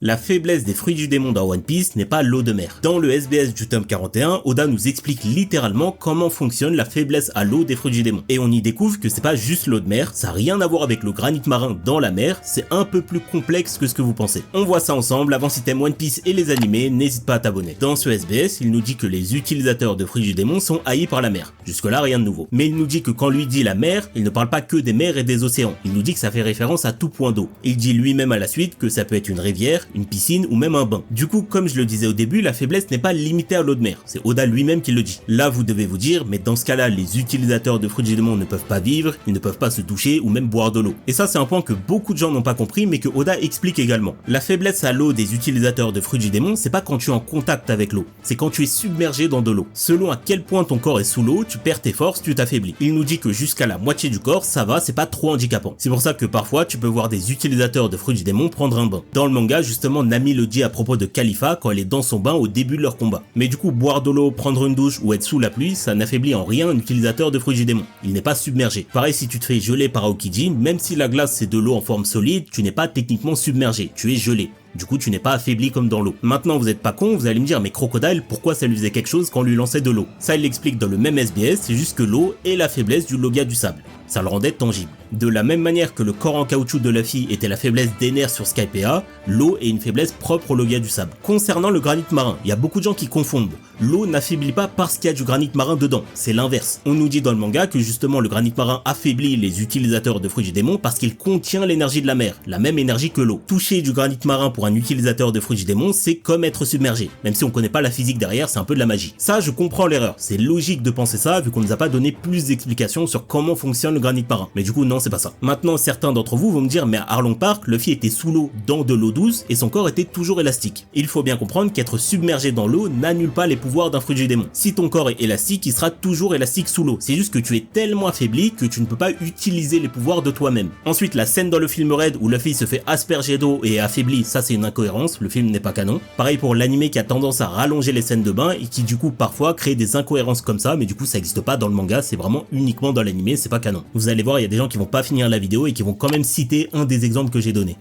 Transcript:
La faiblesse des fruits du démon dans One Piece n'est pas l'eau de mer. Dans le SBS du tome 41, Oda nous explique littéralement comment fonctionne la faiblesse à l'eau des fruits du démon. Et on y découvre que c'est pas juste l'eau de mer, ça n'a rien à voir avec le granit marin dans la mer, c'est un peu plus complexe que ce que vous pensez. On voit ça ensemble, avant si t'aimes One Piece et les animés, n'hésite pas à t'abonner. Dans ce SBS, il nous dit que les utilisateurs de fruits du démon sont haïs par la mer. Jusque là, rien de nouveau. Mais il nous dit que quand lui dit la mer, il ne parle pas que des mers et des océans. Il nous dit que ça fait référence à tout point d'eau. Il dit lui-même à la suite que ça peut être une rivière, une piscine ou même un bain. Du coup, comme je le disais au début, la faiblesse n'est pas limitée à l'eau de mer. C'est Oda lui-même qui le dit. Là, vous devez vous dire, mais dans ce cas-là, les utilisateurs de fruits du démon ne peuvent pas vivre, ils ne peuvent pas se toucher ou même boire de l'eau. Et ça, c'est un point que beaucoup de gens n'ont pas compris, mais que Oda explique également. La faiblesse à l'eau des utilisateurs de fruits du démon, c'est pas quand tu es en contact avec l'eau, c'est quand tu es submergé dans de l'eau. Selon à quel point ton corps est sous l'eau, tu perds tes forces, tu t'affaiblis. Il nous dit que jusqu'à la moitié du corps, ça va, c'est pas trop handicapant. C'est pour ça que parfois, tu peux voir des utilisateurs de fruits du démon prendre un bain. Dans le manga, justement, Nami le dit à propos de Khalifa quand elle est dans son bain au début de leur combat. Mais du coup, boire de l'eau, prendre une douche ou être sous la pluie, ça n'affaiblit en rien un utilisateur de fruits du démon. Il n'est pas submergé. Pareil si tu te fais geler par Aokiji, même si la glace c'est de l'eau en forme solide, tu n'es pas techniquement submergé, tu es gelé. Du coup, tu n'es pas affaibli comme dans l'eau. Maintenant, vous êtes pas con, vous allez me dire, mais Crocodile, pourquoi ça lui faisait quelque chose quand on lui lançait de l'eau? Ça, il l'explique dans le même SBS, c'est juste que l'eau est la faiblesse du Logia du sable. Ça le rendait tangible. De la même manière que le corps en caoutchouc de Luffy était la faiblesse d'Ener sur Skypiea, l'eau est une faiblesse propre au Logia du sable. Concernant le granit marin, il y a beaucoup de gens qui confondent. L'eau n'affaiblit pas parce qu'il y a du granit marin dedans, c'est l'inverse. On nous dit dans le manga que justement le granit marin affaiblit les utilisateurs de fruits du démon parce qu'il contient l'énergie de la mer, la même énergie que l'eau. Toucher du granit marin pour un utilisateur de fruits du démon, c'est comme être submergé. Même si on connaît pas la physique derrière, c'est un peu de la magie. Ça, je comprends l'erreur. C'est logique de penser ça vu qu'on nous a pas donné plus d'explications sur comment fonctionne le granit marin. Mais du coup, non, c'est pas ça. Maintenant, certains d'entre vous vont me dire, mais à Arlong Park, Luffy était sous l'eau dans de l'eau douce et son corps était toujours élastique. Il faut bien comprendre qu'être submergé dans l'eau n'annule pas les pouvoirs d'un fruit du démon. Si ton corps est élastique, il sera toujours élastique sous l'eau. C'est juste que tu es tellement affaibli que tu ne peux pas utiliser les pouvoirs de toi-même. Ensuite, la scène dans le film Red où Luffy se fait asperger d'eau et est affaibli, ça c'est une incohérence, le film n'est pas canon. Pareil pour l'anime qui a tendance à rallonger les scènes de bain et qui du coup parfois crée des incohérences comme ça, mais du coup ça n'existe pas dans le manga, c'est vraiment uniquement dans l'anime, c'est pas canon. Vous allez voir, il y a des gens qui vont pas finir la vidéo et qui vont quand même citer un des exemples que j'ai donné.